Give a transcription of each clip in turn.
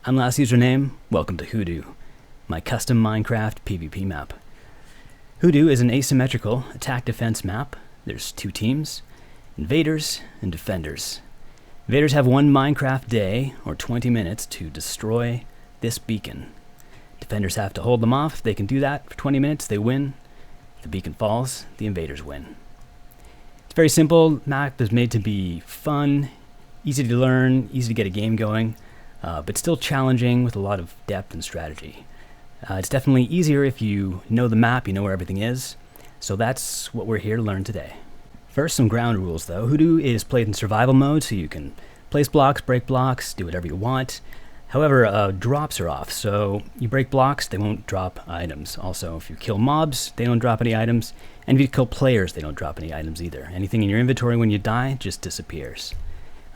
I'm Last Username, welcome to Hoodoo, my custom Minecraft PvP map. Hoodoo is an asymmetrical attack-defense map. There's two teams, Invaders and Defenders. Invaders have one Minecraft day, or 20 minutes, to destroy this beacon. Defenders have to hold them off. If they can do that for 20 minutes, they win. If the beacon falls, the Invaders win. It's very simple. Map is made to be fun, easy to learn, easy to get a game going, but still challenging with a lot of depth and strategy. It's definitely easier if you know the map, you know where everything is. So that's what we're here to learn today. First, some ground rules though. Hoodoo is played in survival mode, so you can place blocks, break blocks, do whatever you want. However, drops are off, so you break blocks, they won't drop items. Also, if you kill mobs, they don't drop any items. And if you kill players, they don't drop any items either. Anything in your inventory when you die just disappears.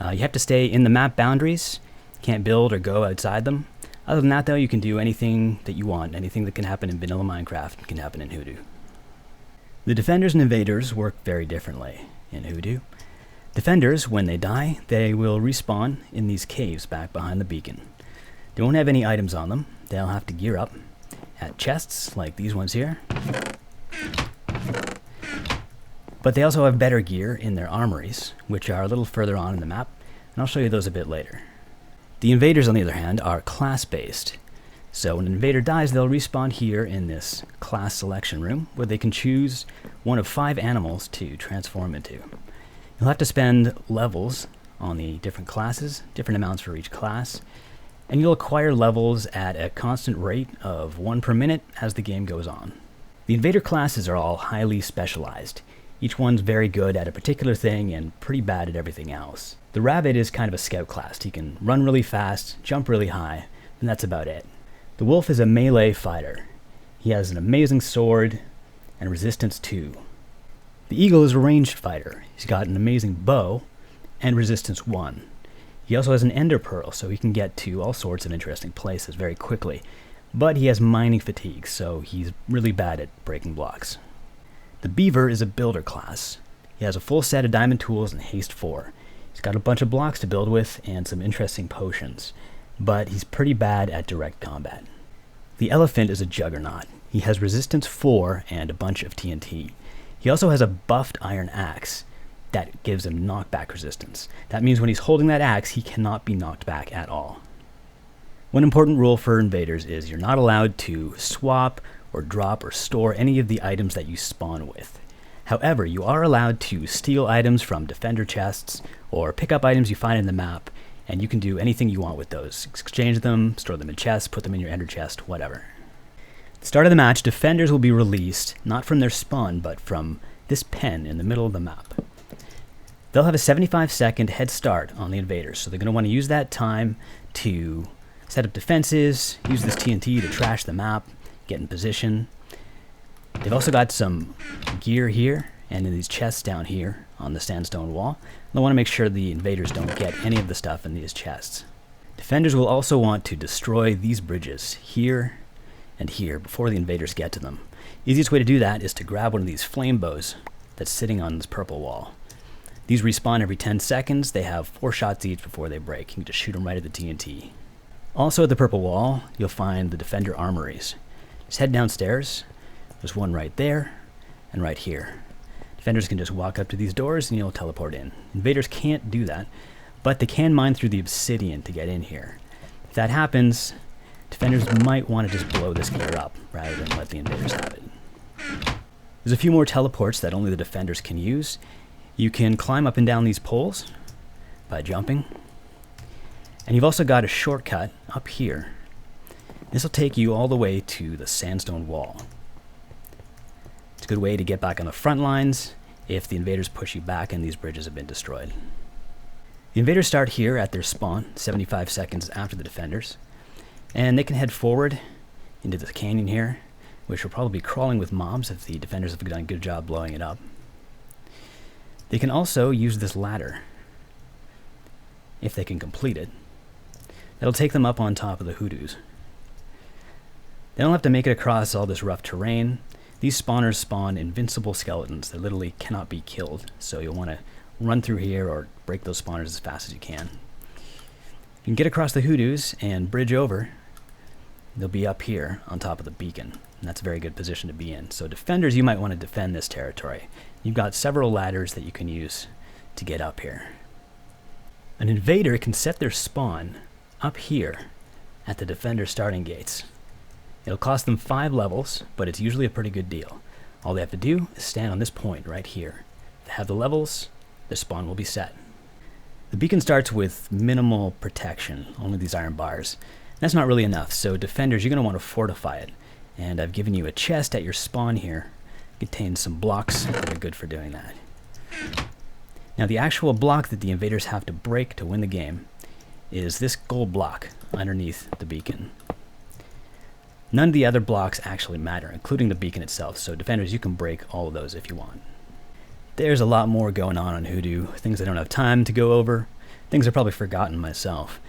You have to stay in the map boundaries. Can't build or go outside them. Other than that though, you can do anything that you want. Anything that can happen in vanilla Minecraft can happen in Hoodoo. The Defenders and Invaders work very differently in Hoodoo. Defenders, when they die, they will respawn in these caves back behind the beacon. They won't have any items on them. They'll have to gear up at chests like these ones here. But they also have better gear in their armories, which are a little further on in the map, and I'll show you those a bit later. The Invaders, on the other hand, are class-based. So when an Invader dies, they'll respawn here in this class selection room, where they can choose one of 5 animals to transform into. You'll have to spend levels on the different classes, different amounts for each class, and you'll acquire levels at a constant rate of 1 per minute as the game goes on. The Invader classes are all highly specialized. Each one's very good at a particular thing and pretty bad at everything else. The Rabbit is kind of a scout class. He can run really fast, jump really high, and that's about it. The Wolf is a melee fighter. He has an amazing sword and resistance 2. The Eagle is a ranged fighter. He's got an amazing bow and resistance 1. He also has an ender pearl, so he can get to all sorts of interesting places very quickly. But he has mining fatigue, so he's really bad at breaking blocks. The Beaver is a builder class. He has a full set of diamond tools and haste 4. He's got a bunch of blocks to build with and some interesting potions, but he's pretty bad at direct combat. The Elephant is a juggernaut. He has resistance 4 and a bunch of TNT. He also has a buffed iron axe that gives him knockback resistance. That means when he's holding that axe, he cannot be knocked back at all. One important rule for Invaders is you're not allowed to swap or drop or store any of the items that you spawn with. However, you are allowed to steal items from Defender chests or pick up items you find in the map, and you can do anything you want with those. Exchange them, store them in chests, put them in your ender chest, whatever. At the start of the match, Defenders will be released, not from their spawn, but from this pen in the middle of the map. They'll have a 75-second head start on the Invaders, so they're going to want to use that time to set up defenses, use this TNT to trash the map, get in position. They've also got some gear here and in these chests down here on the sandstone wall. They'll want to make sure the Invaders don't get any of the stuff in these chests. Defenders will also want to destroy these bridges here and here before the Invaders get to them. Easiest way to do that is to grab one of these flame bows that's sitting on this purple wall. These respawn every 10 seconds. They have 4 shots each before they break. You can just shoot them right at the TNT. Also at the purple wall, you'll find the Defender armories. Just head downstairs. There's one right there and right here. Defenders can just walk up to these doors and you'll teleport in. Invaders can't do that, but they can mine through the obsidian to get in here. If that happens, Defenders might want to just blow this gear up rather than let the Invaders have it. There's a few more teleports that only the Defenders can use. You can climb up and down these poles by jumping. And you've also got a shortcut up here. This will take you all the way to the sandstone wall. It's a good way to get back on the front lines if the Invaders push you back and these bridges have been destroyed. The Invaders start here at their spawn, 75 seconds after the Defenders, and they can head forward into the canyon here, which will probably be crawling with mobs if the Defenders have done a good job blowing it up. They can also use this ladder, if they can complete it. That'll take them up on top of the Hoodoos. They don't have to make it across all this rough terrain. These spawners spawn invincible skeletons that literally cannot be killed, so you'll want to run through here or break those spawners as fast as you can. can get across the Hoodoos and bridge over. They'll be up here on top of the beacon. And that's a very good position to be in. So defenders, you might want to defend this territory. You've got several ladders that you can use to get up here. An invader can set their spawn up here at the defender starting gates. It'll cost them 5 levels, but it's usually a pretty good deal. All they have to do is stand on this point right here. If they have the levels, their spawn will be set. The beacon starts with minimal protection, only these iron bars. That's not really enough, so defenders, you're going to want to fortify it. And I've given you a chest at your spawn here. It contains some blocks that are good for doing that. Now the actual block that the invaders have to break to win the game is this gold block underneath the beacon. None of the other blocks actually matter, including the beacon itself, so defenders, you can break all of those if you want. There's a lot more going on Hoodoo, things I don't have time to go over, things I've probably forgotten myself,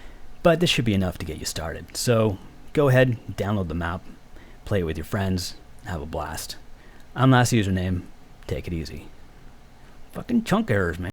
but this should be enough to get you started. So go ahead, download the map, play it with your friends, have a blast. I'm Last Username, take it easy. Fucking chunk errors, man.